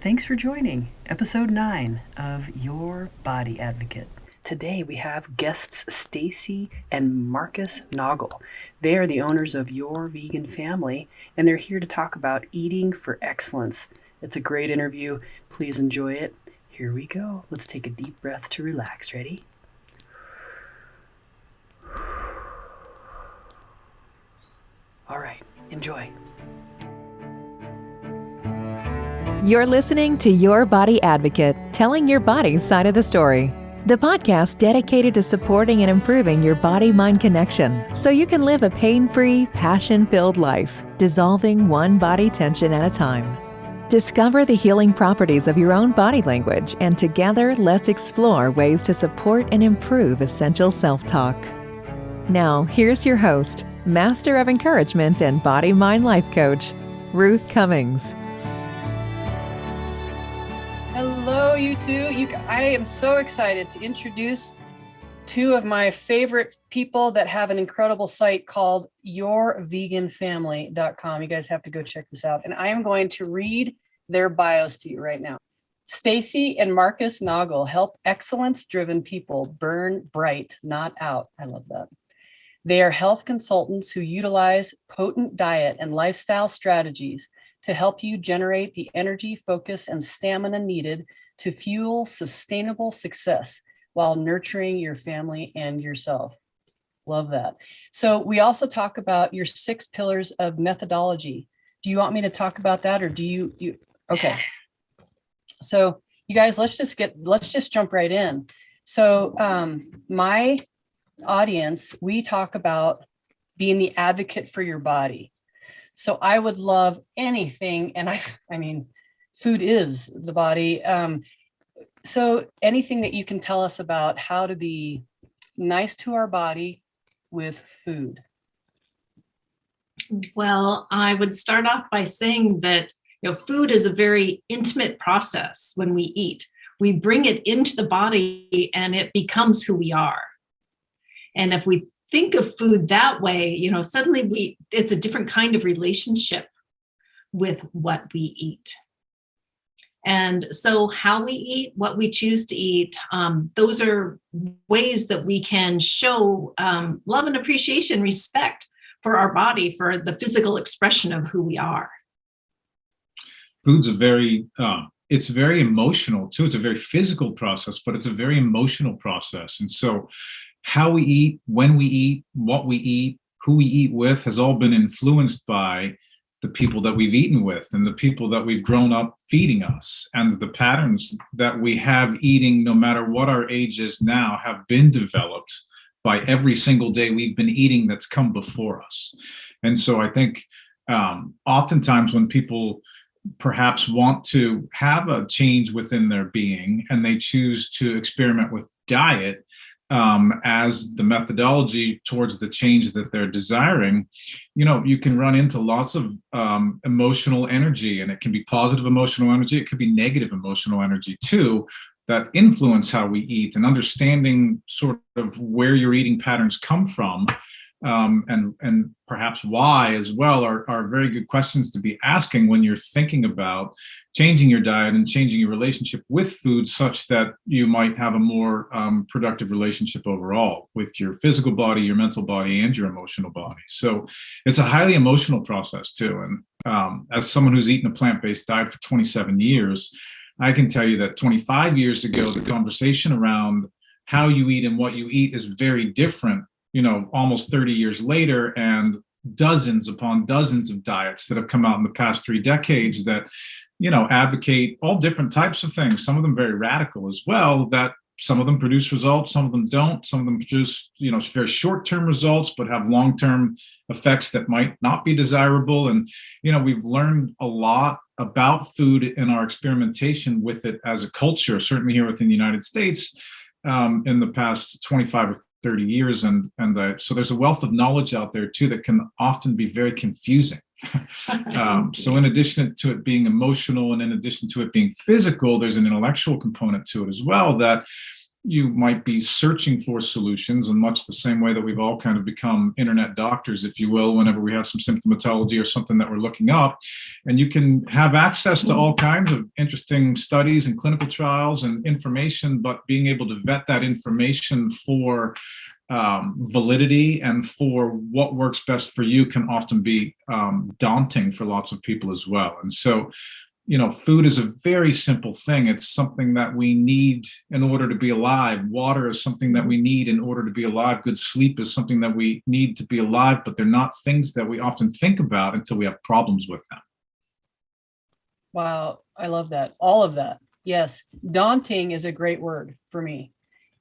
Thanks for joining episode 9 of Your Body Advocate. Today we have guests Stacy and Markus Naugle. They are the owners of Your Vegan Family, and they're here to talk about eating for excellence. It's a great interview. Please enjoy it. Here we go. Let's take a deep breath to relax. Ready? All right, enjoy. You're listening to Your Body Advocate, telling your body's side of the story. The podcast dedicated to supporting and improving your body-mind connection so you can live a pain-free, passion-filled life, dissolving one body tension at a time. Discover the healing properties of your own body language, and together let's explore ways to support and improve essential self-talk. Now, here's your host, Master of Encouragement and Body-Mind Life Coach, Ruth Cummings. Hello, you two. I am so excited to introduce two of my favorite people that have an incredible site called yourveganfamily.com. You guys have to go check this out. And I am going to read their bios to you right now. Stacy and Markus Naugle help excellence-driven people burn bright, not out. I love that. They are health consultants who utilize potent diet and lifestyle strategies to help you generate the energy, focus, and stamina needed to fuel sustainable success while nurturing your family and yourself. Love that. So we also talk about your 6 pillars of methodology. Do you want me to talk about that, or do you? Okay. So you guys, let's just jump right in. So my audience, we talk about being the advocate for your body. So I would love anything, and I mean, food is the body. So anything that you can tell us about how to be nice to our body with food. Well, I would start off by saying that, food is a very intimate process when we eat. We bring it into the body and it becomes who we are. And if we think of food that way, suddenly it's a different kind of relationship with what we eat. And so how we eat, what we choose to eat, those are ways that we can show love and appreciation, respect for our body, for the physical expression of who we are. Food's it's very emotional too. It's a very physical process, but it's a very emotional process. And so how we eat, when we eat, what we eat, who we eat with has all been influenced by the people that we've eaten with and the people that we've grown up feeding us. And the patterns that we have eating, no matter what our age is now, have been developed by every single day we've been eating that's come before us. And so I think oftentimes when people perhaps want to have a change within their being and they choose to experiment with diet as the methodology towards the change that they're desiring, you can run into lots of emotional energy, and it can be positive emotional energy. It could be negative emotional energy too, that influence how we eat, and understanding sort of where your eating patterns come from. And perhaps why as well are very good questions to be asking when you're thinking about changing your diet and changing your relationship with food such that you might have a more productive relationship overall with your physical body, your mental body, and your emotional body. So it's a highly emotional process too. And as someone who's eaten a plant-based diet for 27 years, I can tell you that 25 years ago, the conversation around how you eat and what you eat is very different, almost 30 years later, and dozens upon dozens of diets that have come out in the past 3 decades that, advocate all different types of things, some of them very radical as well, that some of them produce results, some of them don't, some of them produce, very short-term results, but have long-term effects that might not be desirable. And, we've learned a lot about food in our experimentation with it as a culture, certainly here within the United States, in the past 25 or 30 years. And so there's a wealth of knowledge out there too that can often be very confusing. So in addition to it being emotional and in addition to it being physical, there's an intellectual component to it as well that you might be searching for solutions in much the same way that we've all kind of become internet doctors, if you will, whenever we have some symptomatology or something that we're looking up. And you can have access to all kinds of interesting studies and clinical trials and information, but being able to vet that information for validity and for what works best for you can often be daunting for lots of people as well. And so, food is a very simple thing. It's something that we need in order to be alive. Water is something that we need in order to be alive. Good sleep is something that we need to be alive, but they're not things that we often think about until we have problems with them. Wow, I love that. All of that. Yes, daunting is a great word for me.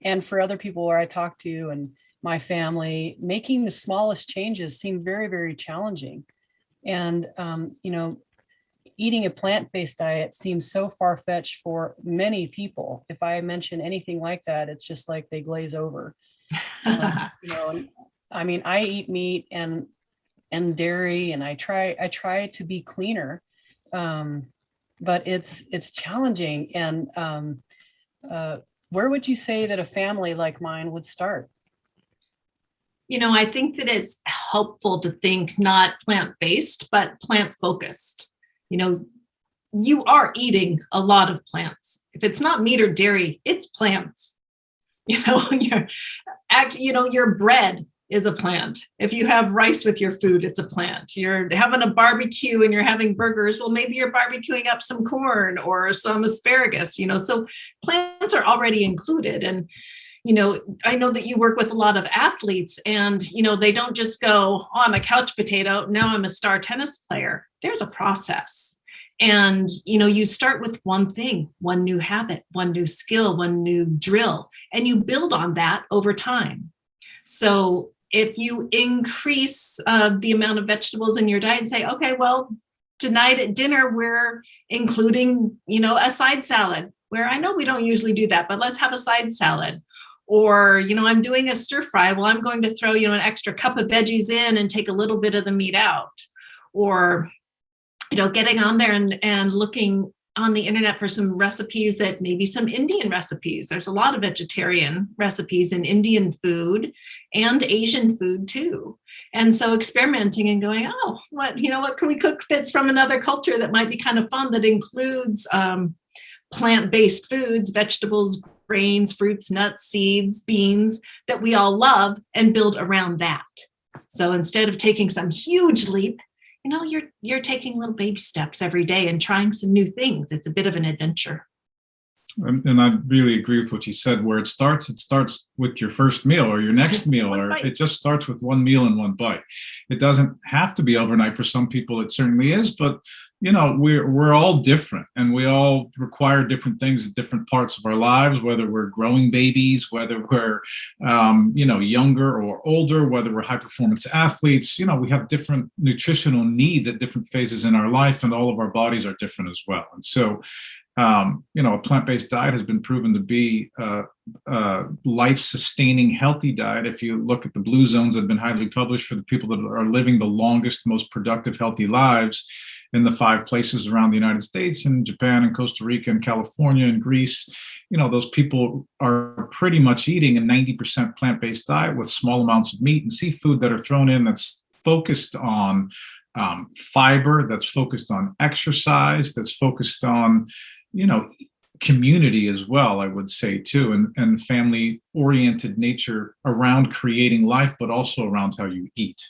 And for other people where I talk to and my family, making the smallest changes seem very, very challenging. And, eating a plant-based diet seems so far-fetched for many people. If I mention anything like that, it's just like they glaze over. I eat meat and dairy, and I try to be cleaner, but it's challenging. And where would you say that a family like mine would start? I think that it's helpful to think not plant-based, but plant-focused. You are eating a lot of plants. If it's not meat or dairy, it's plants. Your bread is a plant. If you have rice with your food, it's a plant. You're having a barbecue and you're having burgers. Well, maybe you're barbecuing up some corn or some asparagus, so plants are already included. And I know that you work with a lot of athletes and, they don't just go, oh, I'm a couch potato. Now I'm a star tennis player. There's a process. And, you start with one thing, one new habit, one new skill, one new drill, and you build on that over time. So if you increase the amount of vegetables in your diet and say, okay, well, tonight at dinner, we're including, a side salad, where I know we don't usually do that, but let's have a side salad. Or, I'm doing a stir fry. Well, I'm going to throw, an extra cup of veggies in and take a little bit of the meat out. Or, getting on there and looking on the internet for some recipes that maybe some Indian recipes. There's a lot of vegetarian recipes in Indian food and Asian food too. And so experimenting and going, oh, what can we cook that's from another culture that might be kind of fun, that includes plant-based foods, vegetables, grains, fruits, nuts, seeds, beans that we all love, and build around that. So instead of taking some huge leap, you're taking little baby steps every day and trying some new things. It's a bit of an adventure. And I really agree with what you said, where it starts with your first meal or your next meal, or bite. It just starts with one meal and one bite. It doesn't have to be overnight. For some people, it certainly is, but we're all different, and we all require different things at different parts of our lives, whether we're growing babies, whether we're, younger or older, whether we're high performance athletes. We have different nutritional needs at different phases in our life, and all of our bodies are different as well. And so, a plant-based diet has been proven to be a life-sustaining, healthy diet. If you look at the blue zones that have been highly published for the people that are living the longest, most productive, healthy lives in the 5 places around the United States, and Japan and Costa Rica and California and Greece, those people are pretty much eating a 90% plant-based diet with small amounts of meat and seafood that are thrown in, that's focused on fiber, that's focused on exercise, that's focused on community as well, I would say too, and family oriented nature around creating life, but also around how you eat.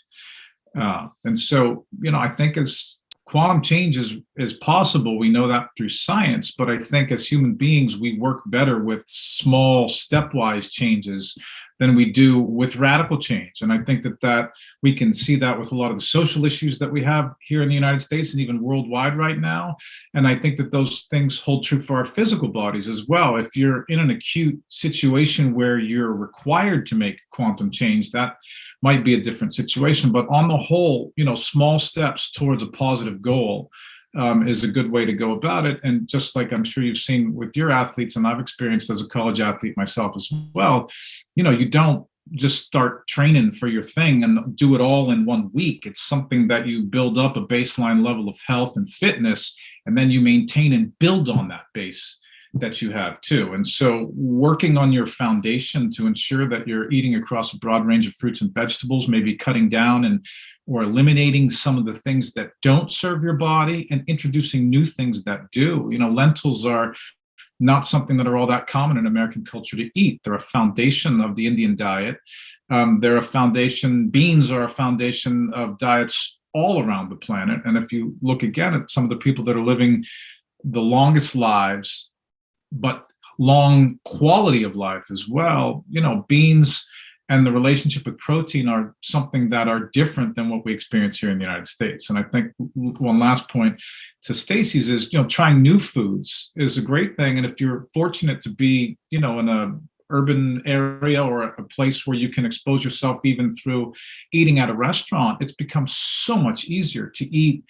And so, I think as quantum change is possible, we know that through science, but I think as human beings, we work better with small stepwise changes than we do with radical change. And I think that we can see that with a lot of the social issues that we have here in the United States and even worldwide right now. And I think that those things hold true for our physical bodies as well. If you're in an acute situation where you're required to make quantum change, that might be a different situation. But on the whole, small steps towards a positive goal is a good way to go about it. And just like I'm sure you've seen with your athletes, and I've experienced as a college athlete myself as well, you don't just start training for your thing and do it all in 1 week. It's something that you build up a baseline level of health and fitness, and then you maintain and build on that base that you have too. And so working on your foundation to ensure that you're eating across a broad range of fruits and vegetables, maybe cutting down or eliminating some of the things that don't serve your body and introducing new things that do. Lentils are not something that are all that common in American culture to eat. They're a foundation of the Indian diet. Beans are a foundation of diets all around the planet. And if you look again at some of the people that are living the longest lives, but long quality of life as well, beans and the relationship with protein are something that are different than what we experience here in the United States. And I think one last point to Stacy's is, trying new foods is a great thing. And if you're fortunate to be, in a urban area or a place where you can expose yourself even through eating at a restaurant, it's become so much easier to eat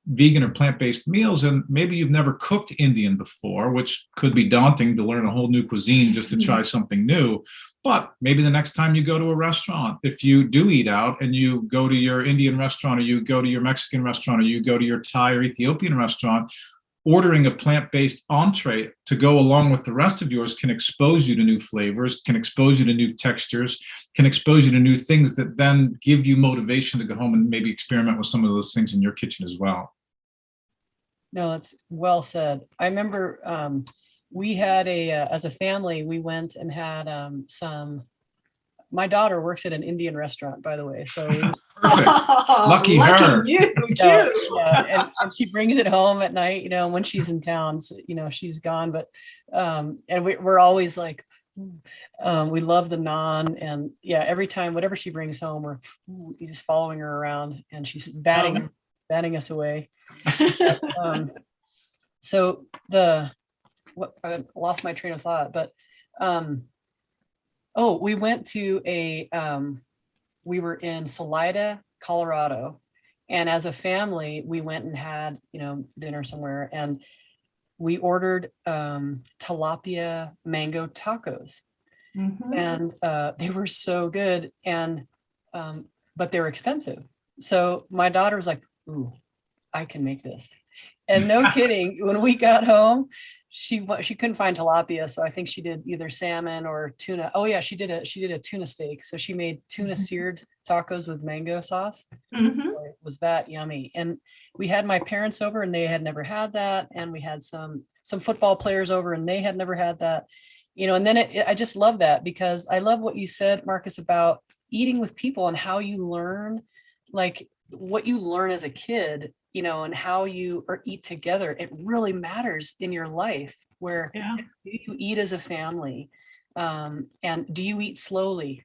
vegan or plant-based meals. And maybe you've never cooked Indian before, which could be daunting to learn a whole new cuisine just to try something new. But maybe the next time you go to a restaurant, if you do eat out and you go to your Indian restaurant, or you go to your Mexican restaurant, or you go to your Thai or Ethiopian restaurant, ordering a plant-based entree to go along with the rest of yours can expose you to new flavors, can expose you to new textures, can expose you to new things that then give you motivation to go home and maybe experiment with some of those things in your kitchen as well. No, that's well said. I remember we had as a family, we went and had my daughter works at an Indian restaurant, by the way. So perfect. Lucky her. You yeah, too. yeah. And she brings it home at night, when she's in town, so, she's gone, but, and we're always like, we love the naan, and yeah, every time, whatever she brings home, we're just following her around, and she's batting us away. So I lost my train of thought, but, we went to we were in Salida, Colorado. And as a family, we went and had, dinner somewhere, and we ordered tilapia mango tacos. Mm-hmm. And they were so good, and but they were expensive. So my daughter was like, ooh, I can make this. And no kidding, when we got home, she couldn't find tilapia, so I think she did either salmon or tuna. Oh yeah, she did a tuna steak. So she made tuna seared tacos with mango sauce. Mm-hmm. Boy, was that yummy? And we had my parents over, and they had never had that. And we had some football players over, and they had never had that. And then I just love that, because I love what you said, Markus, about eating with people and how you learn, like what you learn as a kid, and how you eat together. It really matters in your life. Where do you eat as a family? And do you eat slowly?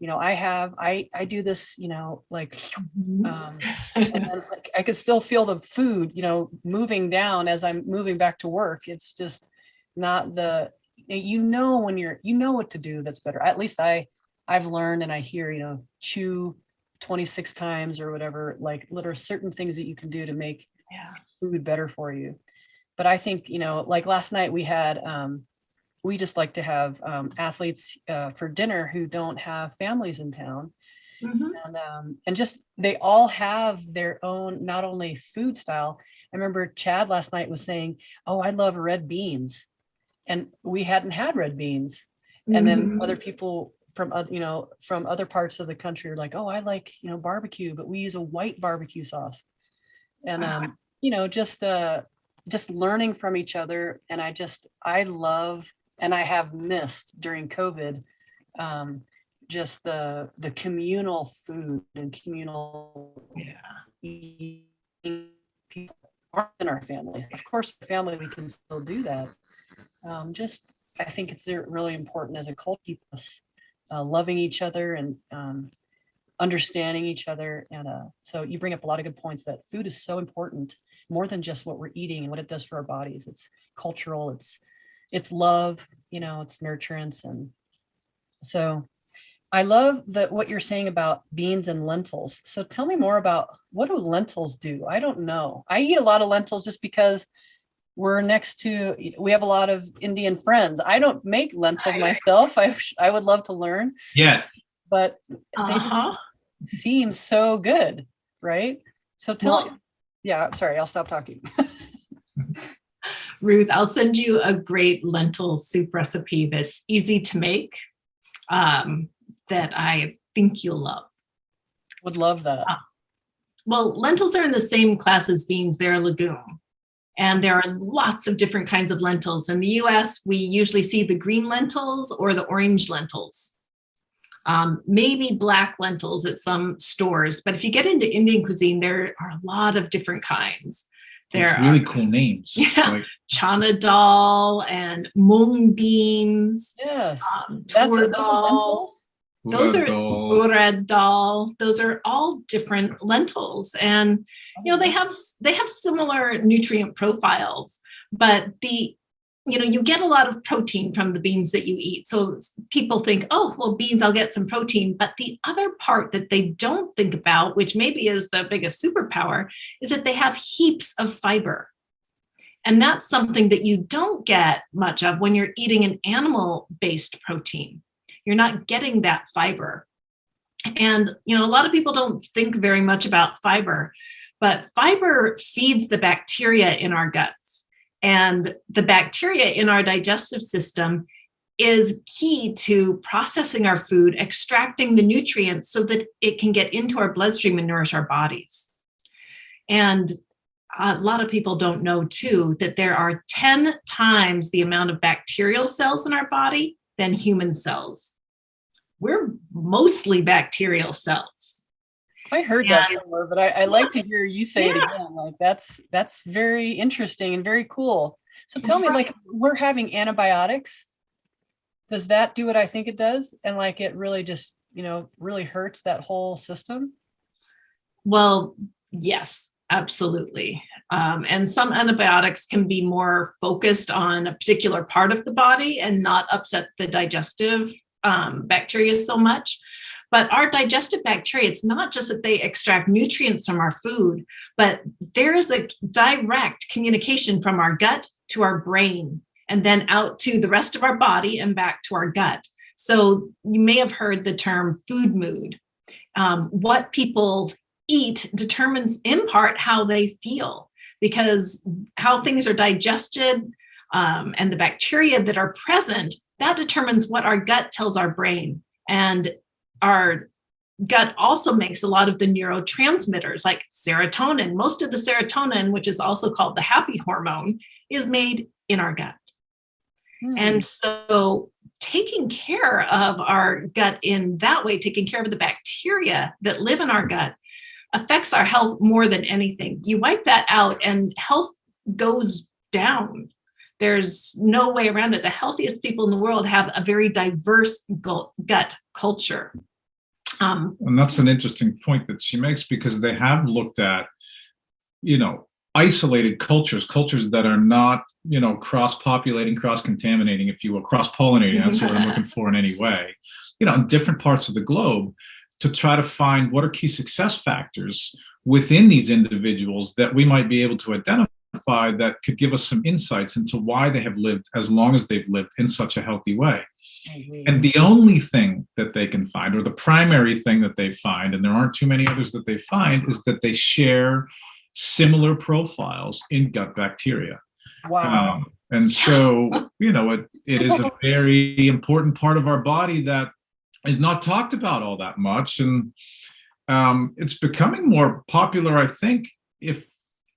I do this, like, and then, like, I could still feel the food, moving down as I'm moving back to work. It's just not when what to do. That's better. At least I've learned, and I hear, chew 26 times or whatever. Like, there are certain things that you can do to make food better for you. But I think, like last night we had, we just like to have athletes for dinner who don't have families in town. Mm-hmm. And just, they all have their own, not only food style. I remember Chad last night was saying, oh, I love red beans. And we hadn't had red beans. Mm-hmm. And then other people from other parts of the country are like, oh, I like, barbecue, but we use a white barbecue sauce. And, just learning from each other. And I love, and I have missed during COVID, just the communal food and communal eating. People aren't in our family. Of course, family, we can still do that. I think it's really important as a culture to keep us loving each other and understanding each other. And so you bring up a lot of good points, that food is so important, more than just what we're eating and what it does for our bodies. It's cultural, it's love, it's nurturance. And so I love what you're saying about beans and lentils. So tell me more about, what do lentils do? I don't know. I eat a lot of lentils just because we have a lot of Indian friends. I don't make lentils myself. I would love to learn. Yeah. But they just seem so good, right? So sorry, I'll stop talking. Ruth, I'll send you a great lentil soup recipe that's easy to make, that I think you'll love. Would love that. Well, lentils are in the same class as beans. They're a legume. And there are lots of different kinds of lentils. In the US, we usually see the green lentils or the orange lentils. Maybe black lentils at some stores. But if you get into Indian cuisine, there are a lot of different kinds. There's really cool names. Yeah, Like chana dal and mung beans. Yes. Those Those are lentils? Those are urad urad dal. Those are all different lentils, and they have similar nutrient profiles. But you get a lot of protein from the beans that you eat. So people think, oh, well, beans, I'll get some protein. But the other part that they don't think about, which maybe is the biggest superpower, is that they have heaps of fiber. And that's something that you don't get much of when you're eating an animal-based protein. You're not getting that fiber. And, a lot of people don't think very much about fiber, but fiber feeds the bacteria in our guts. And the bacteria in our digestive system is key to processing our food, extracting the nutrients so that it can get into our bloodstream and nourish our bodies. And a lot of people don't know, too, that there are 10 times the amount of bacterial cells in our body than human cells. We're mostly bacterial cells. I heard that somewhere, but I like to hear you say it again. Like that's very interesting and very cool. So tell me, like, we're having antibiotics. Does that do what I think it does? And like it really just, really hurts that whole system? Well, yes, absolutely. And some antibiotics can be more focused on a particular part of the body and not upset the digestive bacteria so much. But our digestive bacteria, it's not just that they extract nutrients from our food, but there's a direct communication from our gut to our brain and then out to the rest of our body and back to our gut. So you may have heard the term food mood. What people eat determines in part how they feel, because how things are digested and the bacteria that are present, that determines what our gut tells our brain. And our gut also makes a lot of the neurotransmitters like serotonin. Most of the serotonin, which is also called the happy hormone, is made in our gut. And so taking care of our gut in that way, taking care of the bacteria that live in our gut, affects our health more than anything. You wipe that out and health goes down. There's no way around it. The healthiest people in the world have a very diverse gut culture. And that's an interesting point that she makes, because they have looked at, isolated cultures that are not, cross-populating, cross-contaminating, if you will, cross-pollinating. That's what I'm looking for in any way, in different parts of the globe, to try to find what are key success factors within these individuals that we might be able to identify that could give us some insights into why they have lived as long as they've lived in such a healthy way. And the only thing that they can find, or the primary thing that they find, and there aren't too many others that they find, is that they share similar profiles in gut bacteria. Wow. And so, it is a very important part of our body that is not talked about all that much. And it's becoming more popular, I think,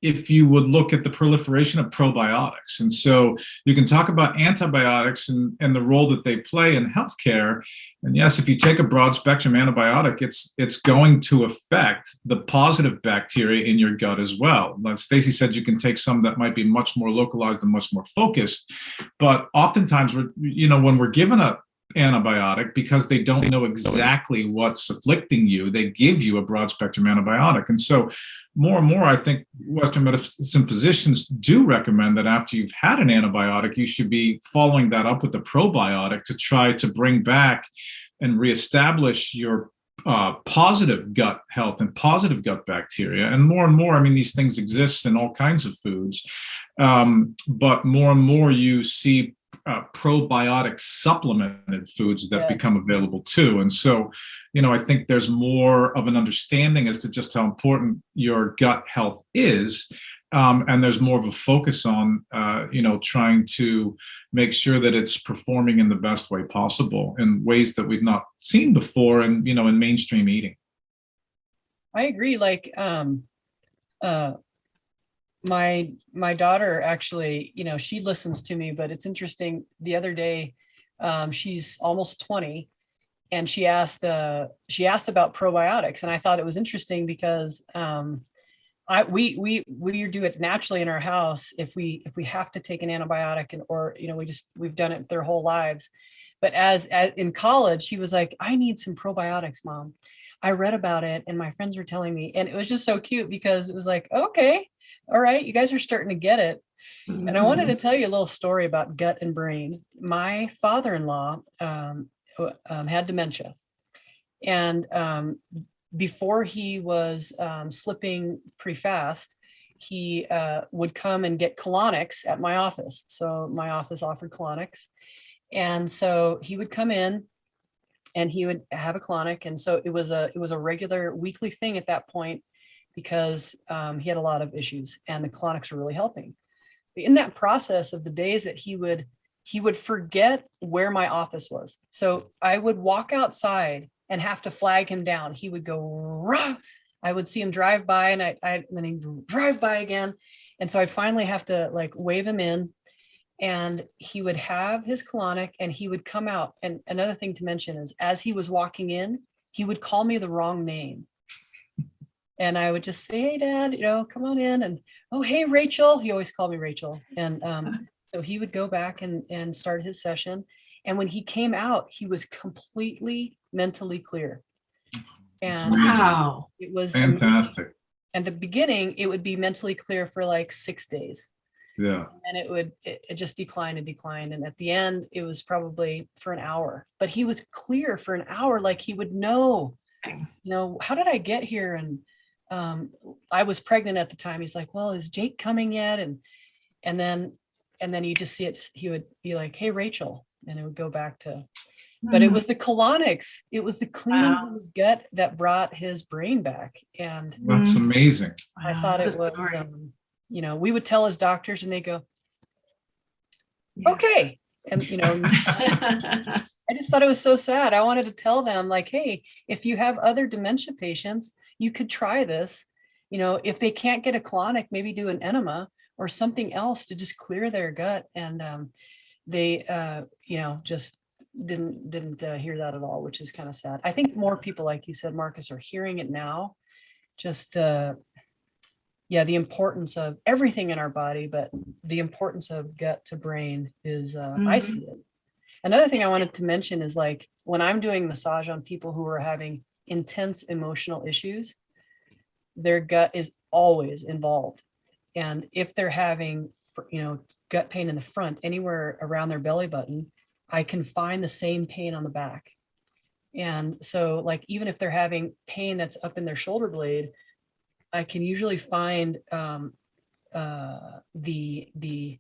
if you would look at the proliferation of probiotics. And so you can talk about antibiotics and the role that they play in healthcare. And yes, if you take a broad spectrum antibiotic, it's going to affect the positive bacteria in your gut as well. Like Stacy said, you can take some that might be much more localized and much more focused. But oftentimes, when we're given a antibiotic, because they don't know exactly what's afflicting you, they give you a broad spectrum antibiotic. And so more and more, I think Western medicine physicians do recommend that after you've had an antibiotic, you should be following that up with a probiotic to try to bring back and reestablish your positive gut health and positive gut bacteria. And more, these things exist in all kinds of foods, but more and more you see probiotic supplemented foods that become available too. And so, I think there's more of an understanding as to just how important your gut health is. And there's more of a focus on, trying to make sure that it's performing in the best way possible in ways that we've not seen before, and in mainstream eating. I agree. Like, my daughter actually, she listens to me, but it's interesting. The other day, she's almost 20, and she asked about probiotics, and I thought it was interesting because we do it naturally in our house if we have to take an antibiotic, we've done it their whole lives. But as in college, she was like, I need some probiotics, Mom. I read about it and my friends were telling me, and it was just so cute because it was like, okay, all right, you guys are starting to get it. Mm-hmm. And I wanted to tell you a little story about gut and brain. My father-in-law had dementia, and before he was slipping pretty fast, he would come and get colonics at my office. So my office offered colonics. And so he would come in and he would have a colonic. And so it was a regular weekly thing at that point because he had a lot of issues and the colonics were really helping. In that process of the days that he would forget where my office was. So I would walk outside and have to flag him down. He would go, rah! I would see him drive by and then he'd drive by again. And so I'd finally have to like wave him in, and he would have his colonic and he would come out. And another thing to mention is as he was walking in, he would call me the wrong name. And I would just say, hey, Dad, come on in. And, oh, hey, Rachel. He always called me Rachel. And so he would go back and start his session. And when he came out, he was completely mentally clear. And wow, it was fantastic. Amazing. And the beginning, it would be mentally clear for like 6 days. Yeah. And it just declined and declined. And at the end, it was probably for an hour, but he was clear for an hour. Like he would know, how did I get here? And I was pregnant at the time. He's like, well, is Jake coming yet? And then you just see it. He would be like, hey, Rachel. And it would go back to, but it was the colonics. It was the cleaning of his gut that brought his brain back. And that's amazing. I thought it was, we would tell his doctors and they go, okay. And, I just thought it was so sad. I wanted to tell them like, hey, if you have other dementia patients, you could try this. If they can't get a colonic, maybe do an enema or something else to just clear their gut. And they, just didn't hear that at all, which is kind of sad. I think more people, like you said, Markus, are hearing it now. Just the importance of everything in our body, but the importance of gut to brain is, I see it. Another thing I wanted to mention is like when I'm doing massage on people who are having intense emotional issues, their gut is always involved. And if they're having, gut pain in the front, anywhere around their belly button, I can find the same pain on the back. And so like, even if they're having pain that's up in their shoulder blade, I can usually find the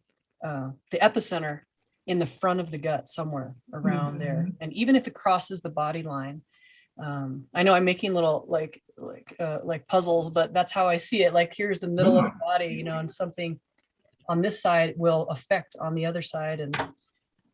epicenter in the front of the gut somewhere around there. And even if it crosses the body line, I know I'm making little like puzzles, but that's how I see it. Like here's the middle of the body, and something on this side will affect on the other side. And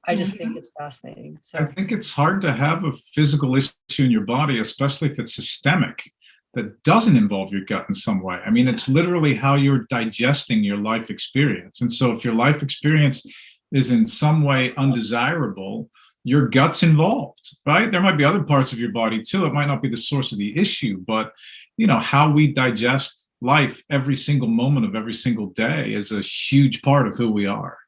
I just think it's fascinating. So I think it's hard to have a physical issue in your body, especially if it's systemic, that doesn't involve your gut in some way. I mean, it's literally how you're digesting your life experience. And so if your life experience is in some way undesirable, your gut's involved, right? There might be other parts of your body too. It might not be the source of the issue, but how we digest life every single moment of every single day is a huge part of who we are.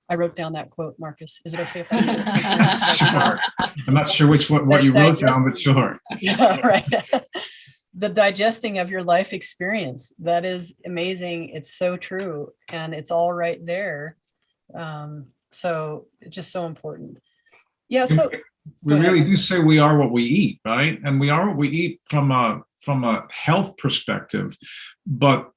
I wrote down that quote, Markus. Is it okay if I use it? Sure. I'm not sure what you wrote down, but sure. Yeah, right. The digesting of your life experience. That is amazing. It's so true. And it's all right there. So it's just so important. Yeah. So we really do say we are what we eat, right? And we are what we eat from a health perspective. But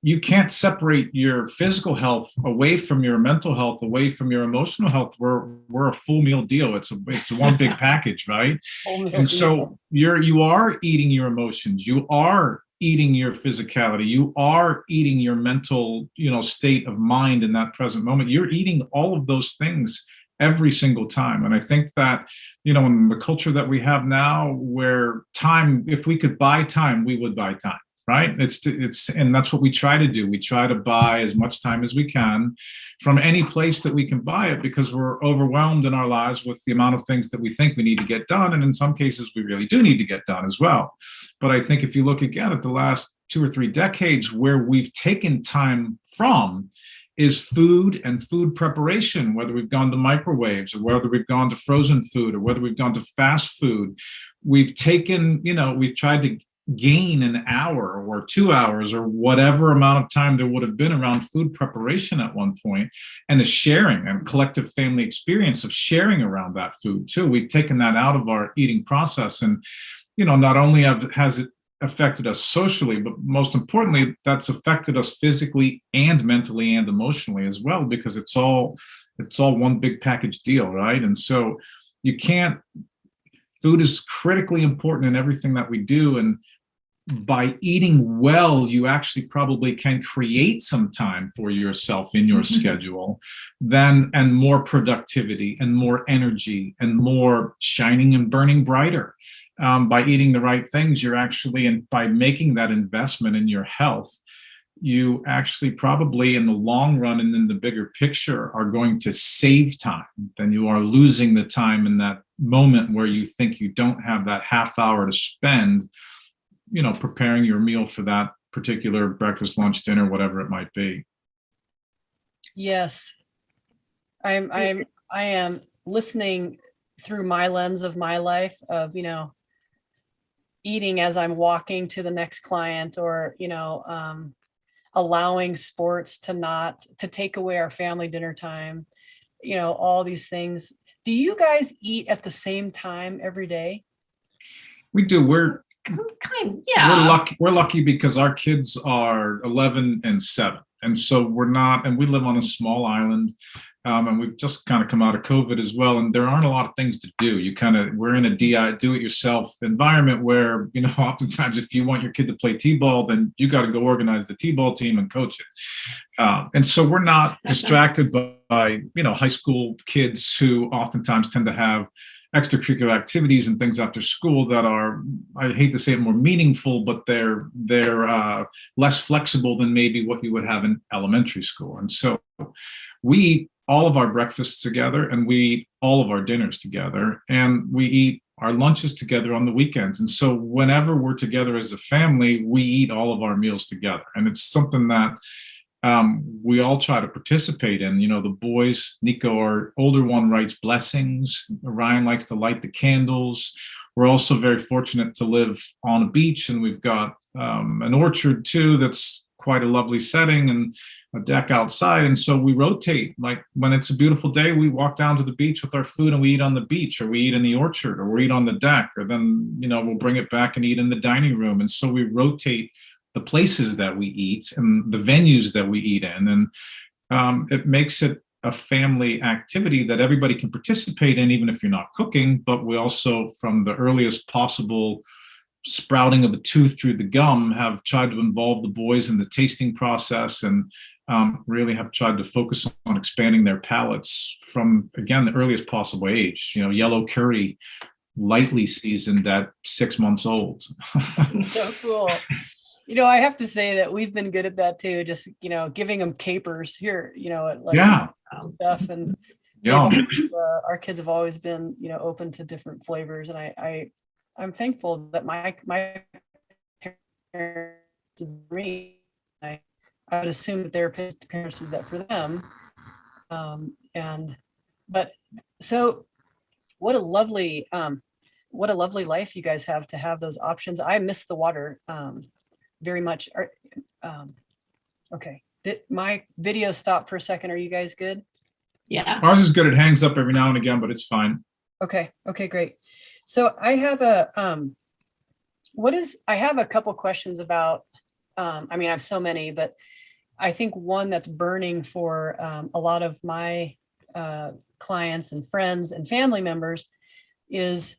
you can't separate your physical health away from your mental health, away from your emotional health. We're a full meal deal. It's one big package, right? And so you are eating your emotions. You are eating your physicality. You are eating your mental, state of mind in that present moment. You're eating all of those things every single time. And I think that, in the culture that we have now, where time, if we could buy time, we would buy time. Right. And that's what we try to do. We try to buy as much time as we can from any place that we can buy it, because we're overwhelmed in our lives with the amount of things that we think we need to get done. And in some cases, we really do need to get done as well. But I think if you look again at the last 2 or 3 decades, where we've taken time from is food and food preparation, whether we've gone to microwaves or whether we've gone to frozen food or whether we've gone to fast food. We've taken, we've tried to gain an hour or 2 hours or whatever amount of time there would have been around food preparation at one point, and the sharing and collective family experience of sharing around that food too. We've taken that out of our eating process, and not only has it affected us socially, but most importantly, that's affected us physically and mentally and emotionally as well, because it's all one big package deal, right? And so food is critically important in everything that we do. And by eating well, you actually probably can create some time for yourself in your schedule, and more productivity and more energy and more shining and burning brighter. By eating the right things, you're actually, and by making that investment in your health, you actually probably in the long run and in the bigger picture are going to save time than you are losing the time in that moment where you think you don't have that half hour to spend preparing your meal for that particular breakfast, lunch, dinner, whatever it might be. Yes. I am listening through my lens of my life of, eating as I'm walking to the next client, or, allowing sports to take away our family dinner time, all these things. Do you guys eat at the same time every day? We do. We're Yeah. We're lucky because our kids are 11 and 7. And so we live on a small island, and we've just kind of come out of COVID as well. And there aren't a lot of things to do. We're in a do-it-yourself environment where, oftentimes if you want your kid to play t-ball, then you got to go organize the t-ball team and coach it. And so we're not distracted by high school kids who oftentimes tend to have extracurricular activities and things after school that are, I hate to say it, more meaningful, but they're less flexible than maybe what you would have in elementary school. And so we eat all of our breakfasts together, and we eat all of our dinners together, and we eat our lunches together on the weekends. And so whenever we're together as a family, we eat all of our meals together. And it's something that we all try to participate in. The boys, Nico, our older one, writes blessings. Ryan likes to light the candles. We're also very fortunate to live on a beach, and we've got an orchard too that's quite a lovely setting, and a deck outside. And so we rotate. Like when it's a beautiful day, we walk down to the beach with our food and we eat on the beach, or we eat in the orchard, or we eat on the deck, or then we'll bring it back and eat in the dining room. And so we rotate the places that we eat and the venues that we eat in. And it makes it a family activity that everybody can participate in, even if you're not cooking. But we also, from the earliest possible sprouting of the tooth through the gum, have tried to involve the boys in the tasting process, and really have tried to focus on expanding their palates from, again, the earliest possible age. Yellow curry, lightly seasoned at 6 months old. So cool. I have to say that we've been good at that too. Just, giving them capers here, stuff. And our kids have always been, open to different flavors. And I'm thankful that my parents, I would assume that their parents did that for them. So what a lovely life you guys have to have those options. I miss the water very much. Okay. Did my video stop for a second? Are you guys good? Yeah. Ours is good. It hangs up every now and again, but it's fine. Okay, great. So I have a couple questions about I mean, I have so many, but I think one that's burning for a lot of my clients and friends and family members is,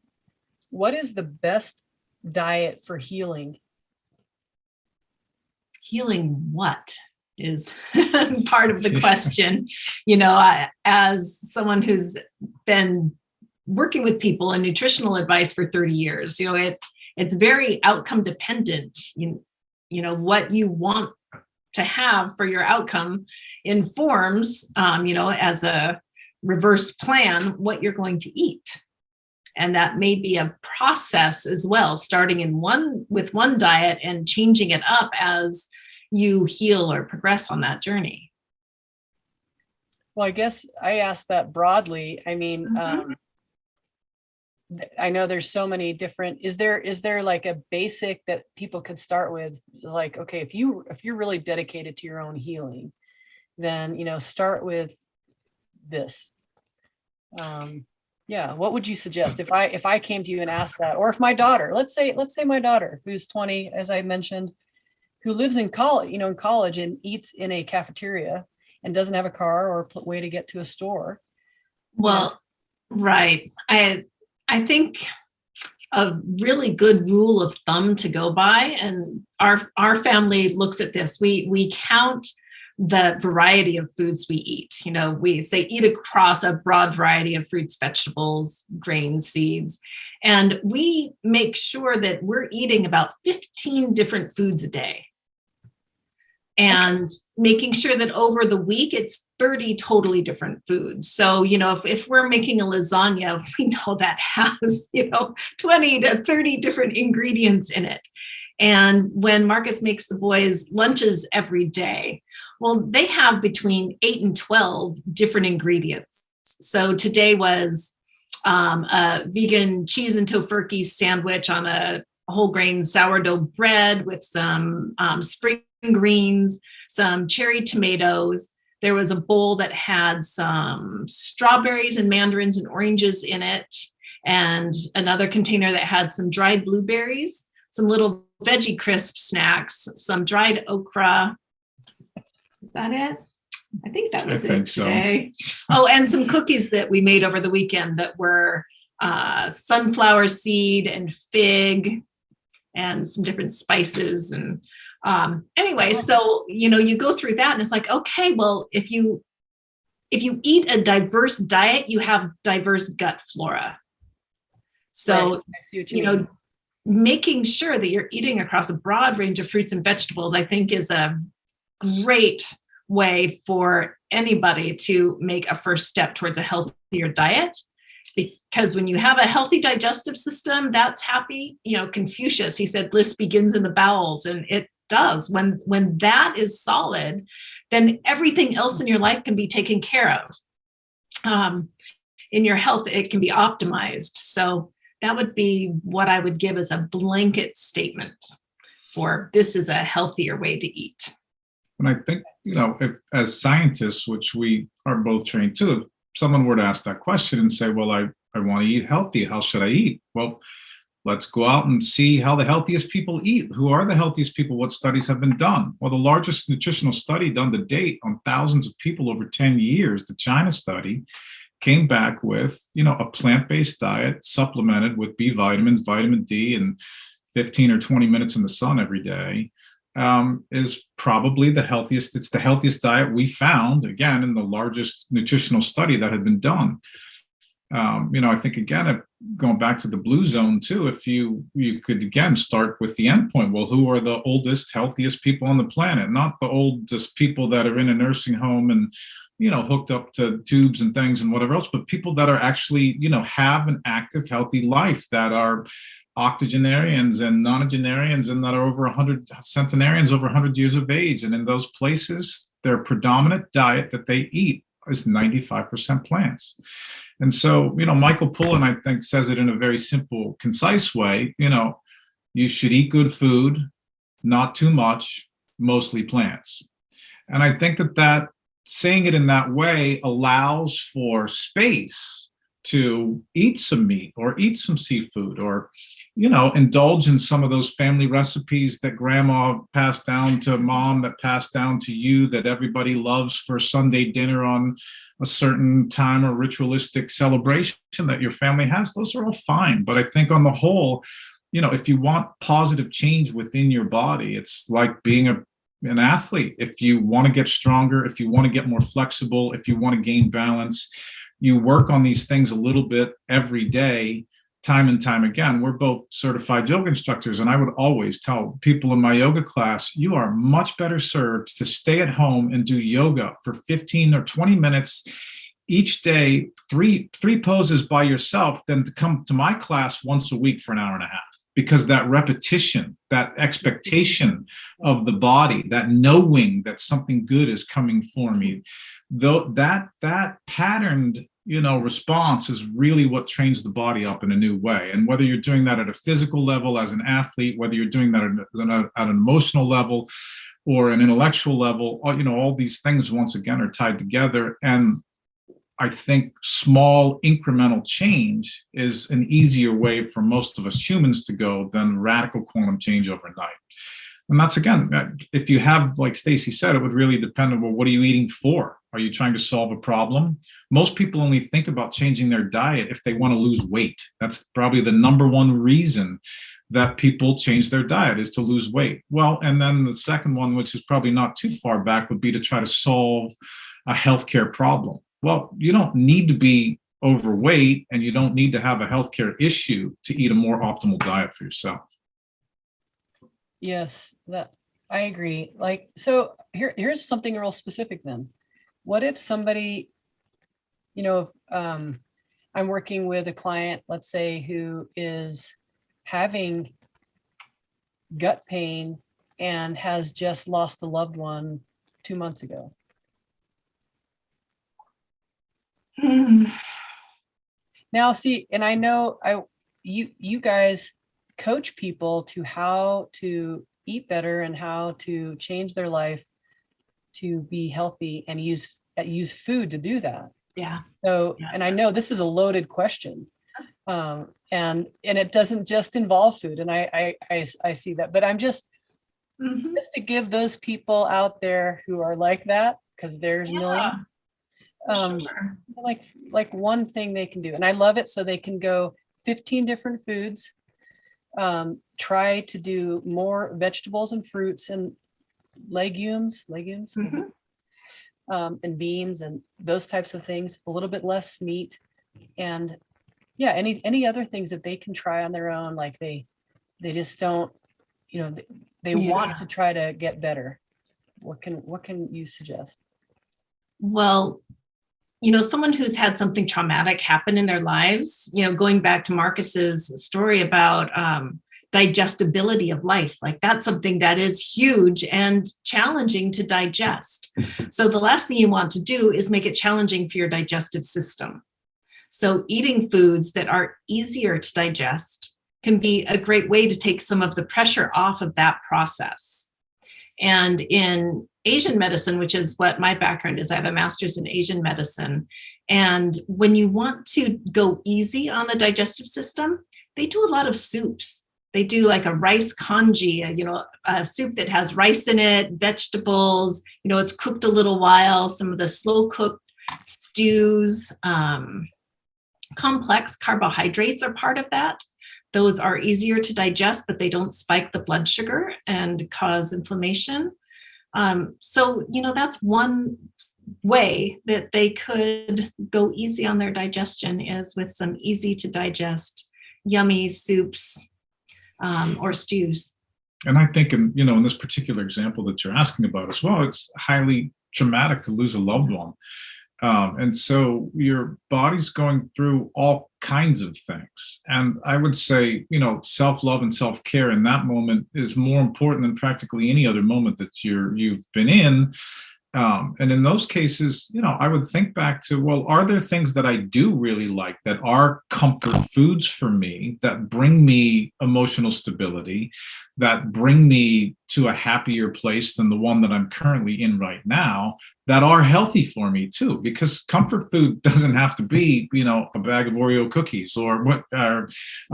what is the best diet for healing? Healing what is part of the question. As someone who's been working with people in nutritional advice for 30 years, it's very outcome dependent. What you want to have for your outcome informs, as a reverse plan, what you're going to eat. And that may be a process as well, starting with one diet and changing it up as you heal or progress on that journey. Well, I guess I asked that broadly. I mean, I know there's so many different, is there like a basic that people could start with? Like, okay, if you're really dedicated to your own healing, then, start with this. Yeah. What would you suggest if I came to you and asked that, or if my daughter, let's say my daughter, who's 20, as I mentioned, who lives in college, and eats in a cafeteria and doesn't have a car or a way to get to a store. Well, right. I think a really good rule of thumb to go by, and our family looks at this, we count the variety of foods we eat. We say eat across a broad variety of fruits, vegetables, grains, seeds, and we make sure that we're eating about 15 different foods a day. And making sure that over the week, it's 30 totally different foods. So, if we're making a lasagna, we know that has, 20 to 30 different ingredients in it. And when Markus makes the boys lunches every day, well, they have between 8 and 12 different ingredients. So today was a vegan cheese and tofurkey sandwich on a whole grain sourdough bread with some spring greens, some cherry tomatoes. There was a bowl that had some strawberries and mandarins and oranges in it, and another container that had some dried blueberries, some little veggie crisp snacks, some dried okra. Is that it? I think that was it today. So. Oh, and some cookies that we made over the weekend that were sunflower seed and fig and some different spices. And anyway, so, you go through that and it's like, okay, well, if you eat a diverse diet, you have diverse gut flora. So, right. I see what you mean. Making sure that you're eating across a broad range of fruits and vegetables, I think, is a great way for anybody to make a first step towards a healthier diet. Because when you have a healthy digestive system that's happy, Confucius, he said, bliss begins in the bowels, and it does. When that is solid, then everything else in your life can be taken care of. In your health, it can be optimized. So that would be what I would give as a blanket statement for this is a healthier way to eat. And I think, if, as scientists, which we are both trained to, if someone were to ask that question and say, well, I want to eat healthy, how should I eat? Well, let's go out and see how the healthiest people eat. Who are the healthiest people? What studies have been done? Well, the largest nutritional study done to date on thousands of people over 10 years, the China study, came back with, a plant-based diet supplemented with B vitamins, vitamin D, and 15 or 20 minutes in the sun every day. Is probably the healthiest. It's the healthiest diet we found, again, in the largest nutritional study that had been done. I think, again, going back to the blue zone too, if you could, again, start with the endpoint. Well, who are the oldest, healthiest people on the planet? Not the oldest people that are in a nursing home and, hooked up to tubes and things and whatever else, but people that are actually, have an active, healthy life, that are octogenarians and nonagenarians, and that are over 100 centenarians, over 100 years of age. And in those places, their predominant diet that they eat is 95% plants. And so, Michael Pollan, I think, says it in a very simple, concise way. You should eat good food, not too much, mostly plants. And I think that saying it in that way allows for space to eat some meat or eat some seafood or, indulge in some of those family recipes that grandma passed down to mom, that passed down to you, that everybody loves for Sunday dinner on a certain time or ritualistic celebration that your family has. Those are all fine. But I think on the whole, if you want positive change within your body, it's like being an athlete. If you want to get stronger, if you want to get more flexible, if you want to gain balance, you work on these things a little bit every day, time and time again. We're both certified yoga instructors, and I would always tell people in my yoga class, you are much better served to stay at home and do yoga for 15 or 20 minutes each day, three poses by yourself, than to come to my class once a week for an hour and a half. Because that repetition, that expectation of the body, that knowing that something good is coming for me, though that patterned response is really what trains the body up in a new way. And whether you're doing that at a physical level as an athlete, whether you're doing that at an emotional level or an intellectual level, all these things once again are tied together. And I think small incremental change is an easier way for most of us humans to go than radical quantum change overnight. And that's, again, if you have, like Stacy said, it would really depend on, well, what are you eating for? Are you trying to solve a problem? Most people only think about changing their diet if they want to lose weight. That's probably the number one reason that people change their diet, is to lose weight. Well, and then the second one, which is probably not too far back, would be to try to solve a healthcare problem. Well, you don't need to be overweight, and you don't need to have a healthcare issue to eat a more optimal diet for yourself. Yes, that I agree. So here's something real specific then. What if somebody, if I'm working with a client, let's say, who is having gut pain and has just lost a loved one 2 months ago? Now, see, and I know you guys coach people to how to eat better and how to change their life to be healthy, and use food to do that. Yeah. So, and I know this is a loaded question, and it doesn't just involve food, and I see that, but I'm just to give those people out there who are like that, because there's millions. Sure. Like one thing they can do, and I love it. So they can go 15 different foods, try to do more vegetables and fruits and legumes, and beans and those types of things, a little bit less meat, and any other things that they can try on their own. Like they just don't, they want to try to get better. What can you suggest? Well, someone who's had something traumatic happen in their lives, going back to Markus's story about digestibility of life, like that's something that is huge and challenging to digest. So the last thing you want to do is make it challenging for your digestive system. So eating foods that are easier to digest can be a great way to take some of the pressure off of that process. And in Asian medicine, which is what my background is, I have a master's in Asian medicine. And when you want to go easy on the digestive system, they do a lot of soups. They do like a rice congee, a soup that has rice in it, vegetables, it's cooked a little while, some of the slow cooked stews, complex carbohydrates are part of that. Those are easier to digest, but they don't spike the blood sugar and cause inflammation. So, that's one way that they could go easy on their digestion, is with some easy to digest, yummy soups or stews. And I think in this particular example that you're asking about as well, it's highly traumatic to lose a loved one. And so your body's going through all kinds of things. And I would say, self-love and self-care in that moment is more important than practically any other moment that you've been in. And in those cases, I would think back to, well, are there things that I do really like that are comfort foods for me, that bring me emotional stability, that bring me to a happier place than the one that I'm currently in right now, that are healthy for me too? Because comfort food doesn't have to be, a bag of Oreo cookies or a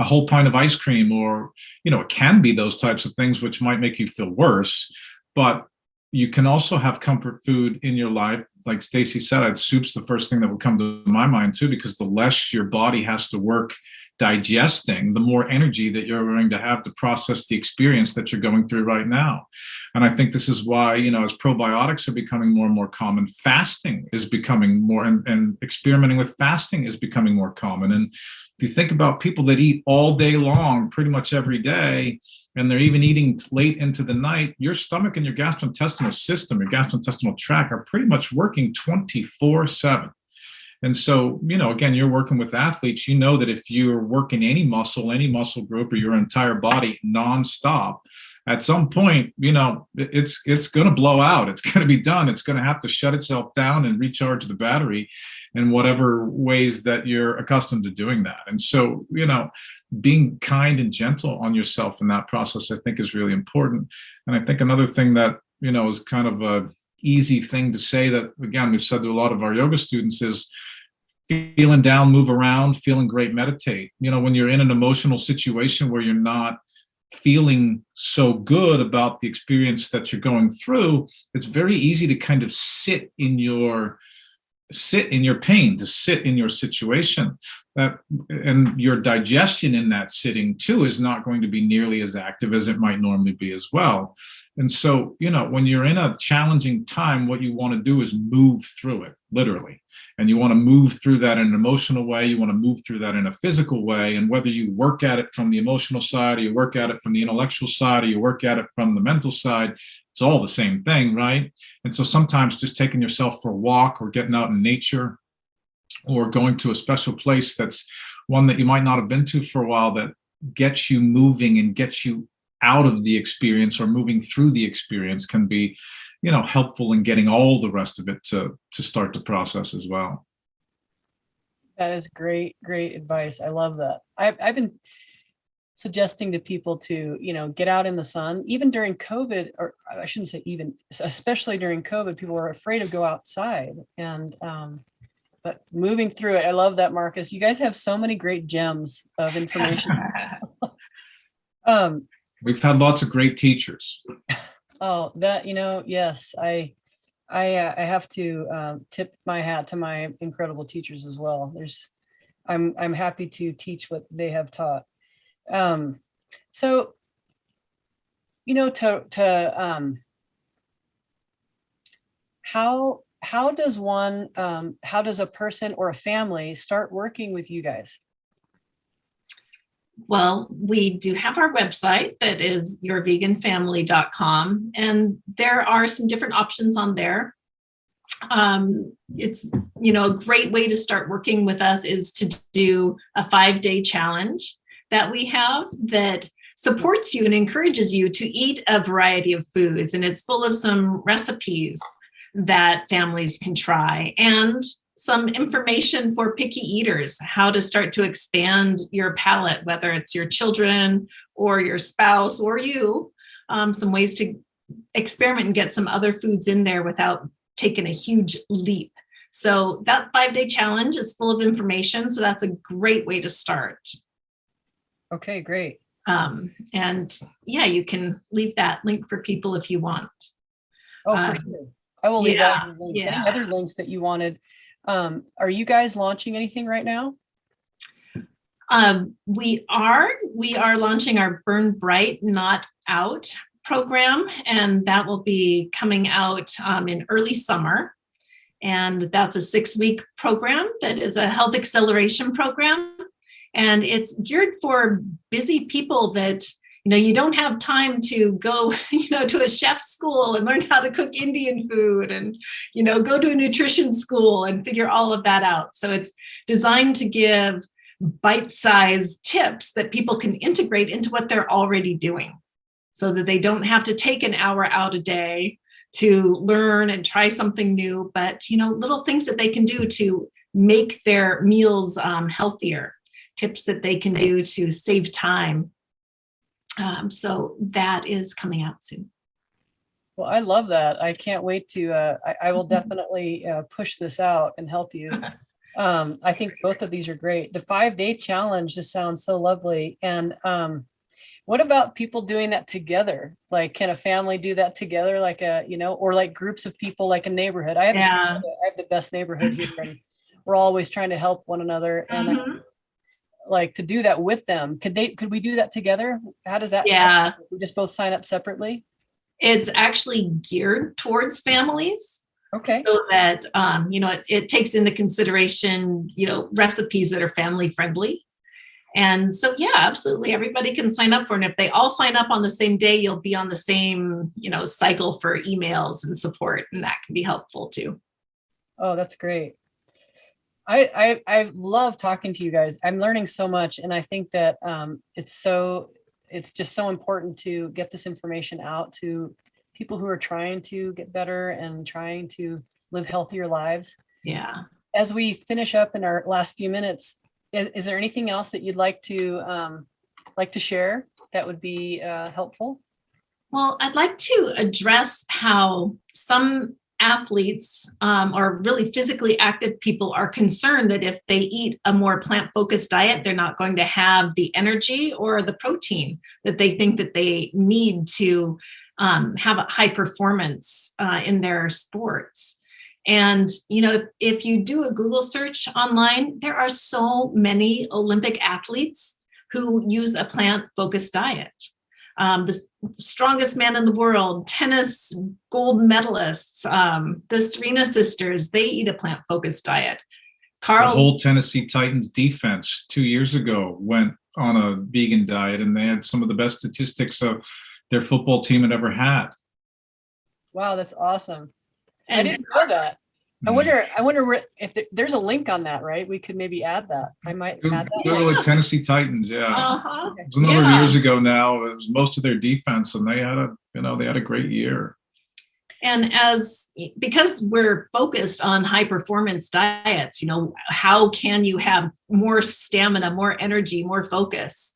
whole pint of ice cream, or, it can be those types of things which might make you feel worse. But you can also have comfort food in your life. Like Stacy said, soup's the first thing that would come to my mind too, because the less your body has to work digesting, the more energy that you're going to have to process the experience that you're going through right now. And I think this is why, as probiotics are becoming more and more common, fasting is becoming more, and experimenting with fasting is becoming more common. And if you think about people that eat all day long, pretty much every day, and they're even eating late into the night, your stomach and your gastrointestinal system, your gastrointestinal tract are pretty much working 24/7. And so, again, you're working with athletes, that if you're working any muscle group, or your entire body nonstop, at some point, it's going to blow out. It's going to be done. It's going to have to shut itself down and recharge the battery in whatever ways that you're accustomed to doing that. And so, being kind and gentle on yourself in that process, I think, is really important. And I think another thing that, is kind of a easy thing to say, that, again, we've said to a lot of our yoga students, is feeling down, move around, feeling great, meditate. When you're in an emotional situation where you're not feeling so good about the experience that you're going through, it's very easy to kind of sit in your pain, to sit in your situation. And your digestion in that sitting too is not going to be nearly as active as it might normally be as well. And so, when you're in a challenging time, what you want to do is move through it, literally. And you want to move through that in an emotional way. You want to move through that in a physical way. And whether you work at it from the emotional side, or you work at it from the intellectual side, or you work at it from the mental side, it's all the same thing, right? And so sometimes just taking yourself for a walk, or getting out in nature, or going to a special place that's one that you might not have been to for a while, that gets you moving and gets you out of the experience, or moving through the experience, can be, helpful in getting all the rest of it to start to process as well. That is great advice. I love that. I've been suggesting to people to, get out in the sun, even during COVID, or I shouldn't say even, especially during COVID, people were afraid to go outside. And, but moving through it, I love that, Markus. You guys have so many great gems of information. We've had lots of great teachers. Oh, that, yes, I have to tip my hat to my incredible teachers as well. I'm happy to teach what they have taught. So, how does a person or a family start working with you guys? Well, we do have our website that is yourveganfamily.com, and there are some different options on there. It's, a great way to start working with us is to do a 5-day challenge that we have that supports you and encourages you to eat a variety of foods. And it's full of some recipes that families can try, and some information for picky eaters, how to start to expand your palate, whether it's your children or your spouse or you, some ways to experiment and get some other foods in there without taking a huge leap. So that 5-day challenge is full of information. So that's a great way to start. Okay, great. And yeah, you can leave that link for people if you want. Oh, for sure. I will leave out your links. Any other links that you wanted. Are you guys launching anything right now? We are launching our Burn Bright, Not Out program, and that will be coming out in early summer. And that's a 6-week program that is a health acceleration program. And it's geared for busy people that, you don't have time to go, to a chef's school and learn how to cook Indian food and, go to a nutrition school and figure all of that out. So it's designed to give bite-sized tips that people can integrate into what they're already doing, so that they don't have to take an hour out a day to learn and try something new, but little things that they can do to make their meals healthier, tips that they can do to save time. So that is coming out soon. Well, I love that. I can't wait to, I will definitely push this out and help you. I think both of these are great. The 5-day challenge just sounds so lovely. And what about people doing that together? Like, can a family do that together? Like or like groups of people, like a neighborhood. I have the best neighborhood here, and we're always trying to help one another. And like to do that with them. Could we do that together? How does that happen? We just both sign up separately? It's actually geared towards families. Okay. So that, it takes into consideration, recipes that are family friendly. And so, yeah, absolutely. Everybody can sign up for it. And if they all sign up on the same day, you'll be on the same, cycle for emails and support. And that can be helpful too. Oh, that's great. I love talking to you guys. I'm learning so much. And I think that it's just so important to get this information out to people who are trying to get better and trying to live healthier lives. Yeah. As we finish up in our last few minutes, is there anything else that you'd like to share that would be helpful? Well, I'd like to address how some athletes or really physically active people are concerned that if they eat a more plant-focused diet, they're not going to have the energy or the protein that they think that they need to have a high performance in their sports. And, if you do a Google search online, there are so many Olympic athletes who use a plant-focused diet. The strongest man in the world, tennis gold medalists, the Serena sisters, they eat a plant-focused diet. The whole Tennessee Titans defense 2 years ago went on a vegan diet, and they had some of the best statistics of their football team had ever had. Wow, that's awesome. And I didn't know that. I wonder if there's a link on that, right? We could maybe add that. I might add that. Google the Tennessee Titans, yeah. It was a number of years ago now. It was most of their defense, and they had a great year. And because we're focused on high performance diets, how can you have more stamina, more energy, more focus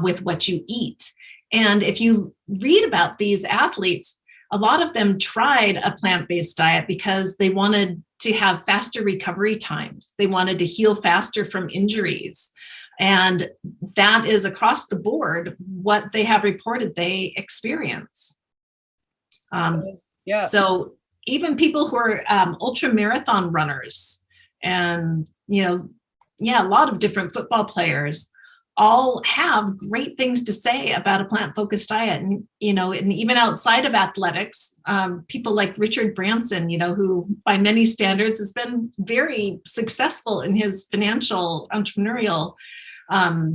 with what you eat? And if you read about these athletes, a lot of them tried a plant-based diet because they wanted to have faster recovery times. They wanted to heal faster from injuries. And that is across the board what they have reported they experience. So even people who are ultra marathon runners and, a lot of different football players all have great things to say about a plant-focused diet. And, and even outside of athletics, people like Richard Branson, who by many standards has been very successful in his financial entrepreneurial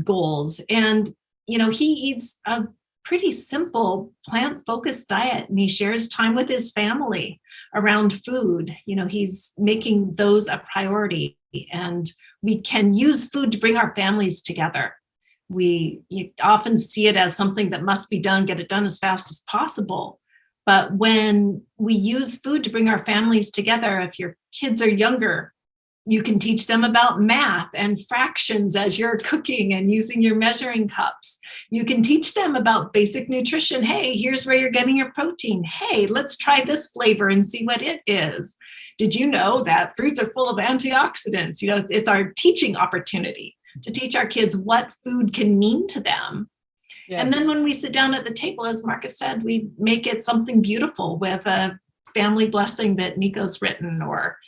goals. And, he eats a pretty simple plant-focused diet, and he shares time with his family around food. He's making those a priority, and we can use food to bring our families together. You often see it as something that must be done, get it done as fast as possible. But when we use food to bring our families together, if your kids are younger, you can teach them about math and fractions as you're cooking and using your measuring cups. You can teach them about basic nutrition. Hey, here's where you're getting your protein. Hey, let's try this flavor and see what it is. Did you know that fruits are full of antioxidants? It's our teaching opportunity to teach our kids what food can mean to them. Yes. And then when we sit down at the table, as Markus said, we make it something beautiful with a family blessing that Nico's written, or,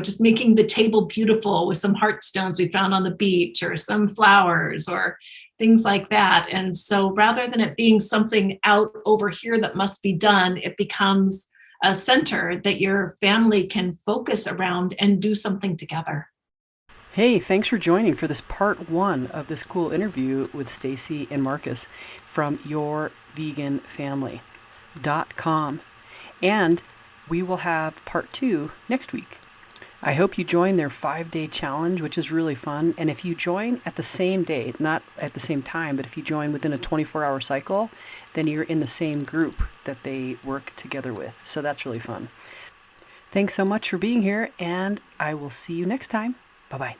just making the table beautiful with some heart stones we found on the beach, or some flowers, or things like that. And so rather than it being something out over here that must be done, it becomes a center that your family can focus around and do something together. Hey, thanks for joining for this part 1 of this cool interview with Stacy and Markus from yourveganfamily.com. And we will have part 2 next week. I hope you join their 5-day challenge, which is really fun. And if you join at the same day, not at the same time, but if you join within a 24-hour cycle, then you're in the same group that they work together with. So that's really fun. Thanks so much for being here, and I will see you next time. Bye-bye.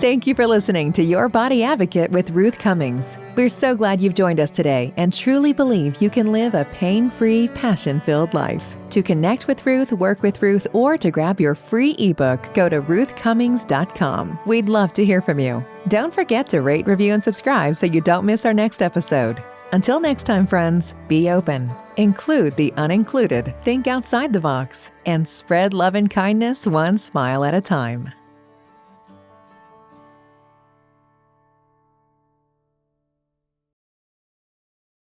Thank you for listening to Your Body Advocate with Ruth Cummings. We're so glad you've joined us today and truly believe you can live a pain-free, passion-filled life. To connect with Ruth, work with Ruth, or to grab your free ebook, go to ruthcummings.com. We'd love to hear from you. Don't forget to rate, review, and subscribe so you don't miss our next episode. Until next time, friends, be open, include the unincluded, think outside the box, and spread love and kindness one smile at a time.